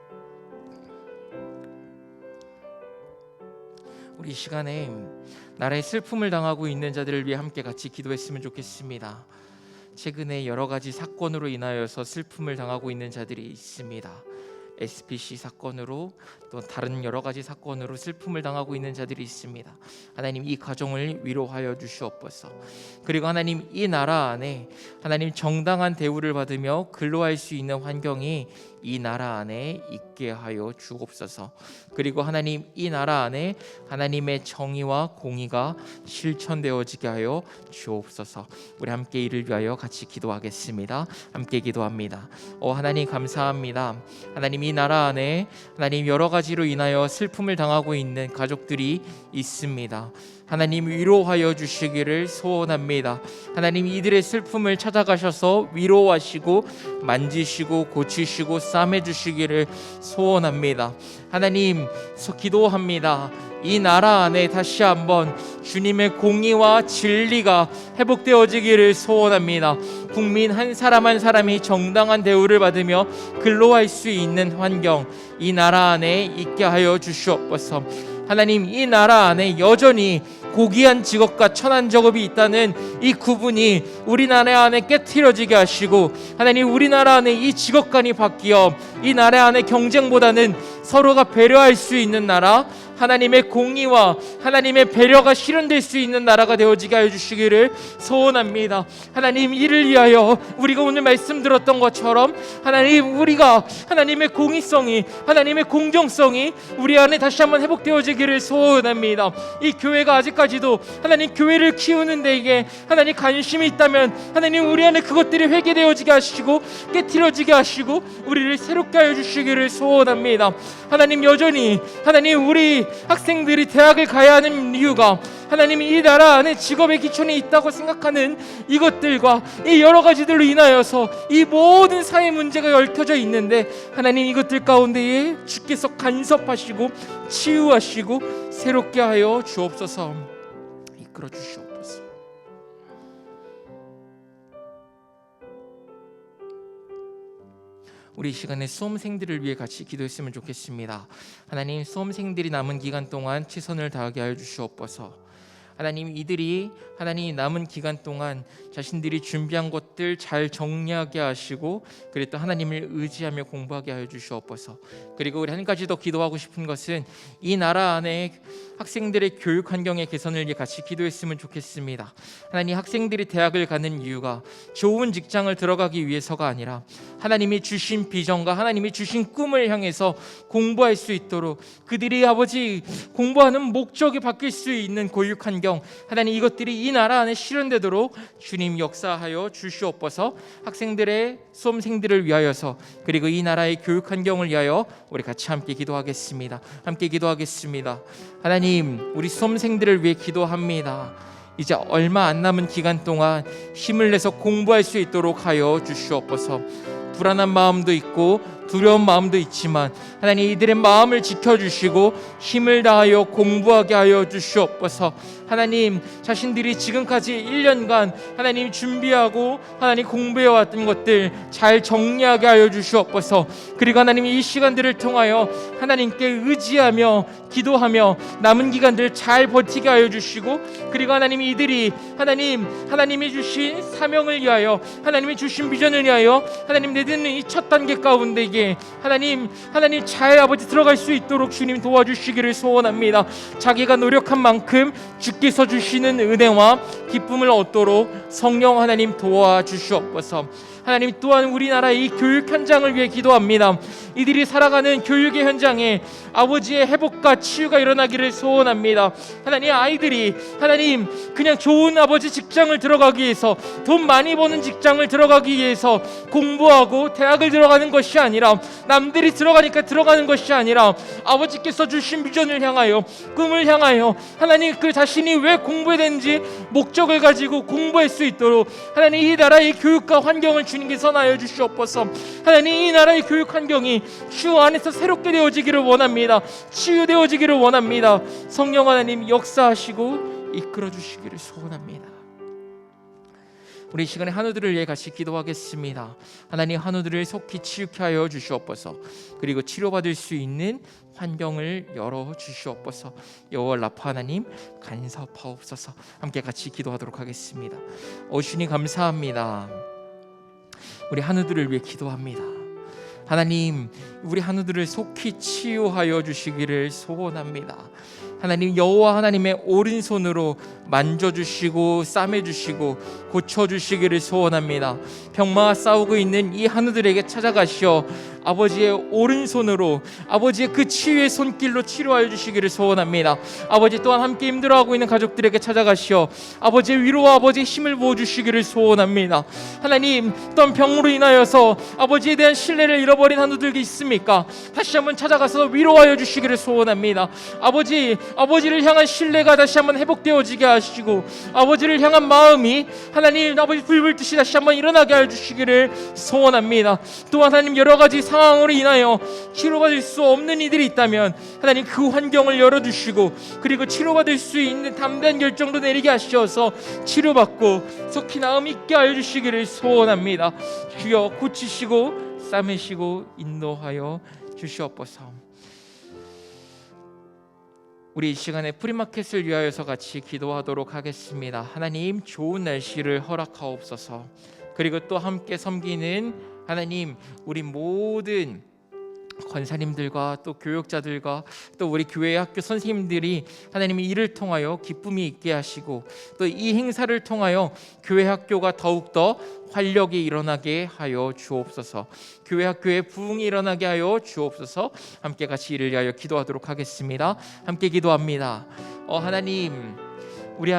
우리 시간에 나라의 슬픔을 당하고 있는 자들을 위해 함께 같이 기도했으면 좋겠습니다. 최근에 여러 가지 사건으로 인하여서 슬픔을 당하고 있는 자들이 있습니다. SPC 사건으로 또 다른 여러 가지 사건으로 슬픔을 당하고 있는 자들이 있습니다. 하나님, 이 가정을 위로하여 주시옵소서. 그리고 하나님, 이 나라 안에 하나님 정당한 대우를 받으며 근로할 수 있는 환경이 이 나라 안에 있게 하여 주옵소서. 그리고 하나님, 이 나라 안에 하나님의 정의와 공의가 실천되어지게 하여 주옵소서. 우리 함께 이를 위하여 같이 기도하겠습니다. 함께 기도합니다. 하나님, 감사합니다. 하나님, 이 나라 안에 하나님 여러 가지로 인하여 슬픔을 당하고 있는 가족들이 있습니다. 하나님, 위로하여 주시기를 소원합니다. 하나님, 이들의 슬픔을 찾아가셔서 위로하시고 만지시고 고치시고 싸매 주시기를 소원합니다. 하나님, 기도합니다. 이 나라 안에 다시 한번 주님의 공의와 진리가 회복되어지기를 소원합니다. 국민 한 사람 한 사람이 정당한 대우를 받으며 근로할 수 있는 환경 이 나라 안에 있게 하여 주시옵소서. 하나님, 이 나라 안에 여전히 고귀한 직업과 천한 직업이 있다는 이 구분이 우리나라 안에 깨트려지게 하시고 하나님, 우리나라 안에 이 직업관이 바뀌어 이 나라 안에 경쟁보다는 서로가 배려할 수 있는 나라 하나님의 공의와 하나님의 배려가 실현될 수 있는 나라가 되어지게 하여 주시기를 소원합니다. 하나님, 이를 위하여 우리가 오늘 말씀 들었던 것처럼 하나님, 우리가 하나님의 공의성이, 하나님의 공정성이 우리 안에 다시 한번 회복되어지기를 소원합니다. 이 교회가 아직까지도 하나님 교회를 키우는 데에 하나님 관심이 있다면 하나님 우리 안에 그것들이 회개되어지게 하시고 깨트려지게 하시고 우리를 새롭게 하여 주시기를 소원합니다. 하나님, 여전히 하나님 우리 학생들이 대학을 가야 하는 이유가 하나님 이 나라 안에 직업의 기촌이 있다고 생각하는 이것들과 이 여러 가지들로 인하여서 이 모든 사회 문제가 얽혀져 있는데 하나님 이것들 가운데에 주께서 간섭하시고 치유하시고 새롭게 하여 주옵소서. 이끌어 주시옵소서. 우리 이 시간에 수험생들을 위해 같이 기도했으면 좋겠습니다. 하나님, 수험생들이 남은 기간 동안 최선을 다하게 하여 주시옵소서. 하나님, 이들이 하나님 남은 기간 동안 자신들이 준비한 것들 잘 정리하게 하시고 그리고 또 하나님을 의지하며 공부하게 하여 주시옵소서. 그리고 우리 한 가지 더 기도하고 싶은 것은 이 나라 안에 학생들의 교육 환경의 개선을 위해 같이 기도했으면 좋겠습니다. 하나님, 학생들이 대학을 가는 이유가 좋은 직장을 들어가기 위해서가 아니라 하나님이 주신 비전과 하나님이 주신 꿈을 향해서 공부할 수 있도록 그들이 아버지 공부하는 목적이 바뀔 수 있는 교육 환경, 하나님 이것들이 이 나라 안에 실현되도록 주님 역사하여 주시옵소서. 학생들의 수험생들을 위하여서 그리고 이 나라의 교육 환경을 위하여 우리 같이 함께 기도하겠습니다. 함께 기도하겠습니다. 하나님, 우리 수험생들을 위해 기도합니다. 이제 얼마 안 남은 기간 동안 힘을 내서 공부할 수 있도록 하여 주시옵소서. 불안한 마음도 있고 두려운 마음도 있지만 하나님 이들의 마음을 지켜주시고 힘을 다하여 공부하게 하여 주시옵소서. 하나님, 자신들이 지금까지 1년간 하나님 준비하고 하나님 공부해왔던 것들 잘 정리하게 하여 주시옵소서. 그리고 하나님 이 시간들을 통하여 하나님께 의지하며 기도하며 남은 기간들 잘 버티게 하여 주시고 그리고 하나님 이들이 하나님이 주신 사명을 위하여 하나님이 주신 비전을 위하여 하나님 내딛는 이 첫 단계 가운데 하나님 잘 아버지 들어갈 수 있도록 주님 도와주시기를 소원합니다. 자기가 노력한 만큼 주께서 주시는 은혜와 기쁨을 얻도록 성령 하나님 도와주시옵소서. 하나님, 또한 우리나라의 이 교육 현장을 위해 기도합니다. 이들이 살아가는 교육의 현장에 아버지의 회복과 치유가 일어나기를 소원합니다. 하나님, 아이들이 하나님 그냥 좋은 아버지 직장을 들어가기 위해서 돈 많이 버는 직장을 들어가기 위해서 공부하고 대학을 들어가는 것이 아니라 남들이 들어가니까 들어가는 것이 아니라 아버지께서 주신 비전을 향하여 꿈을 향하여 하나님 그 자신이 왜 공부해야 되는지 목적을 가지고 공부할 수 있도록 하나님 이 나라의 교육과 환경을 주님께 선하여 주시옵소서. 하나님, 이 나라의 교육 환경이 주 안에서 새롭게 되어지기를 원합니다. 치유되어지기를 원합니다. 성령 하나님 역사하시고 이끌어 주시기를 소원합니다. 우리 이 시간에 한우들을 위해 같이 기도하겠습니다. 하나님, 한우들을 속히 치유케 하여 주시옵소서. 그리고 치료받을 수 있는 환경을 열어 주시옵소서. 여호와 라파 하나님 간섭하옵소서. 함께 같이 기도하도록 하겠습니다. 주님 감사합니다. 우리 한우들을 위해 기도합니다. 하나님, 우리 한우들을 속히 치유하여 주시기를 소원합니다. 하나님, 여호와 하나님의 오른손으로 만져주시고 싸매주시고 고쳐주시기를 소원합니다. 병마와 싸우고 있는 이 한우들에게 찾아가시어 아버지의 오른손으로 아버지의 그 치유의 손길로 치료하여 주시기를 소원합니다. 아버지, 또한 함께 힘들어하고 있는 가족들에게 찾아가시어 아버지의 위로와 아버지의 힘을 부어주시기를 소원합니다. 하나님, 또한 병으로 인하여서 아버지에 대한 신뢰를 잃어버린 한우들이 있습니까? 다시 한번 찾아가서 위로하여 주시기를 소원합니다. 아버지를 향한 신뢰가 다시 한번 회복되어지게 하시고 아버지를 향한 마음이 하나님 아버지 불불듯이 다시 한번 일어나게 하여 주시기를 소원합니다. 또한 하나님, 여러 가지 상황으로 인하여 치료받을 수 없는 이들이 있다면 하나님 그 환경을 열어주시고 그리고 치료받을 수 있는 담대한 결정도 내리게 하셔서 치료받고 속히 나음 있게 하여 주시기를 소원합니다. 주여, 고치시고 싸매시고 인도하여 주시옵소서. 우리 이 시간에 프리마켓을 위하여서 같이 기도하도록 하겠습니다. 하나님, 좋은 날씨를 허락하옵소서. 그리고 또 함께 섬기는 하나님, 우리 모든 권사님들과 또 교육자들과 또 우리 교회 학교 선생님들이 하나님이 이를 통하여 기쁨이 있게 하시고 또 이 행사를 통하여 교회 학교가 더욱더 활력이 일어나게 하여 주옵소서. 교회 학교에 부흥이 일어나게 하여 주옵소서. 함께 같이 이를 위하여 기도하도록 하겠습니다. 함께 기도합니다. 하나님, 우리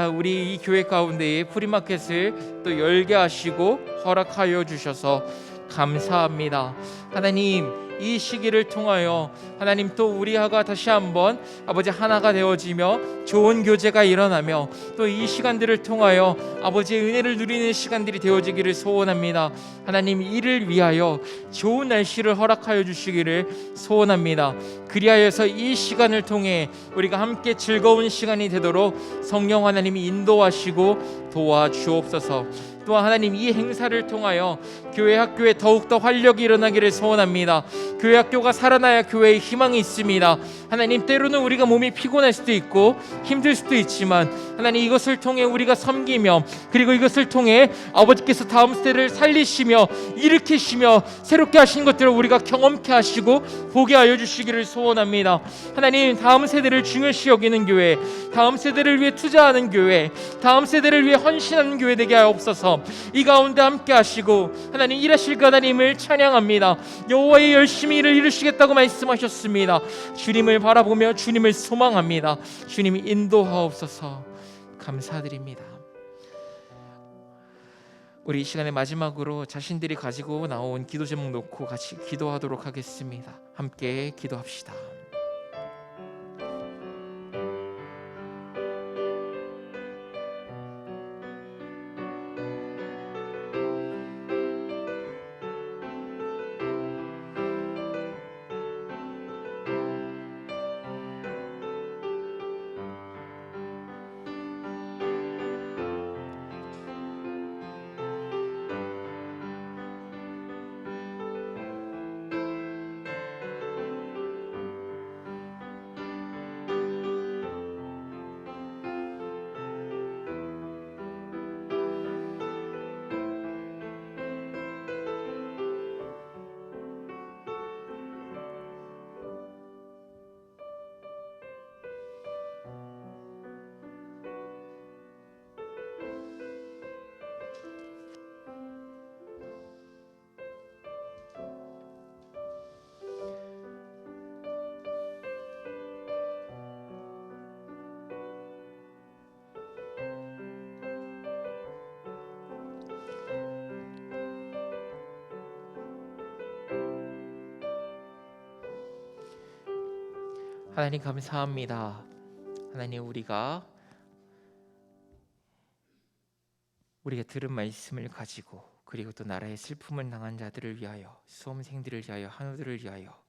이 교회 가운데에 프리마켓을 또 열게 하시고 허락하여 주셔서 감사합니다. 하나님, 이 시기를 통하여 하나님 또 우리가 다시 한번 아버지 하나가 되어지며 좋은 교제가 일어나며 또 이 시간들을 통하여 아버지의 은혜를 누리는 시간들이 되어지기를 소원합니다. 하나님, 이를 위하여 좋은 날씨를 허락하여 주시기를 소원합니다. 그리하여서 이 시간을 통해 우리가 함께 즐거운 시간이 되도록 성령 하나님이 인도하시고 도와주옵소서. 또한 하나님, 이 행사를 통하여 교회 학교에 더욱더 활력이 일어나기를 소원합니다. 교회 학교가 살아나야 교회에 희망이 있습니다. 하나님, 때로는 우리가 몸이 피곤할 수도 있고 힘들 수도 있지만 하나님, 이것을 통해 우리가 섬기며 그리고 이것을 통해 아버지께서 다음 세대를 살리시며 일으키시며 새롭게 하신 것들을 우리가 경험케 하시고 보게 하여 주시기를 소원합니다. 하나님, 다음 세대를 중요시 여기는 교회, 다음 세대를 위해 투자하는 교회, 다음 세대를 위해 헌신하는 교회 되게 하옵소서. 이 가운데 함께 하시고 하나님 일하실 그 하나님을 찬양합니다. 여호와의 열심히 일을 이루시겠다고 말씀하셨습니다. 주님을 바라보며 주님을 소망합니다. 주님이 인도하옵소서. 감사드립니다. 우리 이 시간의 마지막으로 자신들이 가지고 나온 기도 제목 놓고 같이 기도하도록 하겠습니다. 함께 기도합시다. 하나님, 감사합니다. 하나님, 우리가 들은 말씀을 가지고 그리고 또 나라의 슬픔을 당한 자들을 위하여, 수험생들을 위하여, 한우들을 위하여,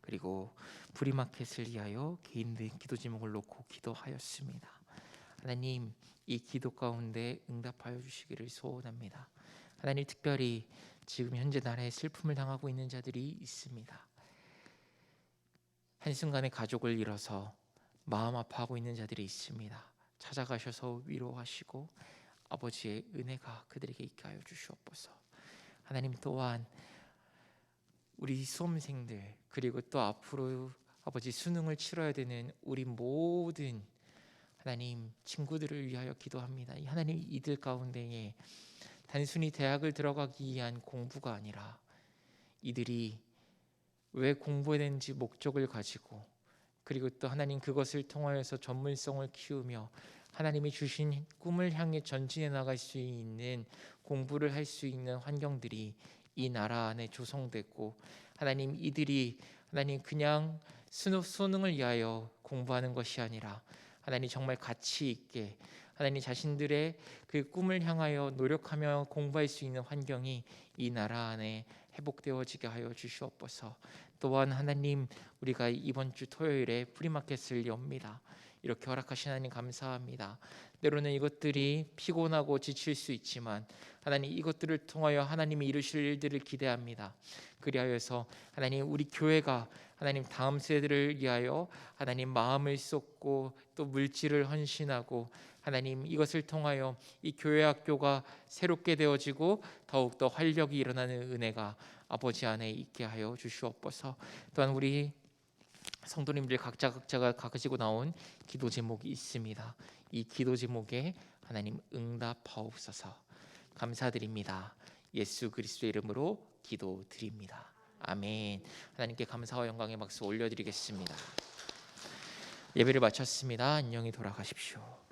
그리고 프리마켓을 위하여 개인의 기도 제목을 놓고 기도하였습니다. 하나님, 이 기도 가운데 응답하여 주시기를 소원합니다. 하나님, 특별히 지금 현재 나라의 슬픔을 당하고 있는 자들이 있습니다. 한순간에 가족을 잃어서 마음 아파하고 있는 자들이 있습니다. 찾아가셔서 위로하시고 아버지의 은혜가 그들에게 있게 하여 주시옵소서. 하나님, 또한 우리 수험생들 그리고 또 앞으로 아버지 수능을 치러야 되는 우리 모든 하나님 친구들을 위하여 기도합니다. 하나님, 이들 가운데에 단순히 대학을 들어가기 위한 공부가 아니라 이들이 왜 공부해야 되는지 목적을 가지고 그리고 또 하나님 그것을 통하여서 전문성을 키우며 하나님이 주신 꿈을 향해 전진해 나갈 수 있는 공부를 할 수 있는 환경들이 이 나라 안에 조성되고 하나님, 이들이 하나님 그냥 수능을 위하여 공부하는 것이 아니라 하나님 정말 가치 있게 하나님 자신들의 그 꿈을 향하여 노력하며 공부할 수 있는 환경이 이 나라 안에 회복되어지게 하여 주시옵소서. 또한 하나님, 우리가 이번 주 토요일에 프리마켓을 엽니다. 이렇게 허락하신 하나님 감사합니다. 때로는 이것들이 피곤하고 지칠 수 있지만 하나님, 이것들을 통하여 하나님이 이루실 일들을 기대합니다. 그리하여서 하나님, 우리 교회가 하나님 다음 세대를 위하여 하나님 마음을 쏟고 또 물질을 헌신하고 하나님 이것을 통하여 이 교회 학교가 새롭게 되어지고 더욱더 활력이 일어나는 은혜가 아버지 안에 있게 하여 주시옵소서. 또한 우리 성도님들 각자가 가지고 나온 기도 제목이 있습니다. 이 기도 제목에 하나님 응답하옵소서. 감사드립니다. 예수 그리스도의 이름으로 기도드립니다. 아멘. 하나님께 감사와 영광의 박수 올려드리겠습니다. 예배를 마쳤습니다. 안녕히 돌아가십시오.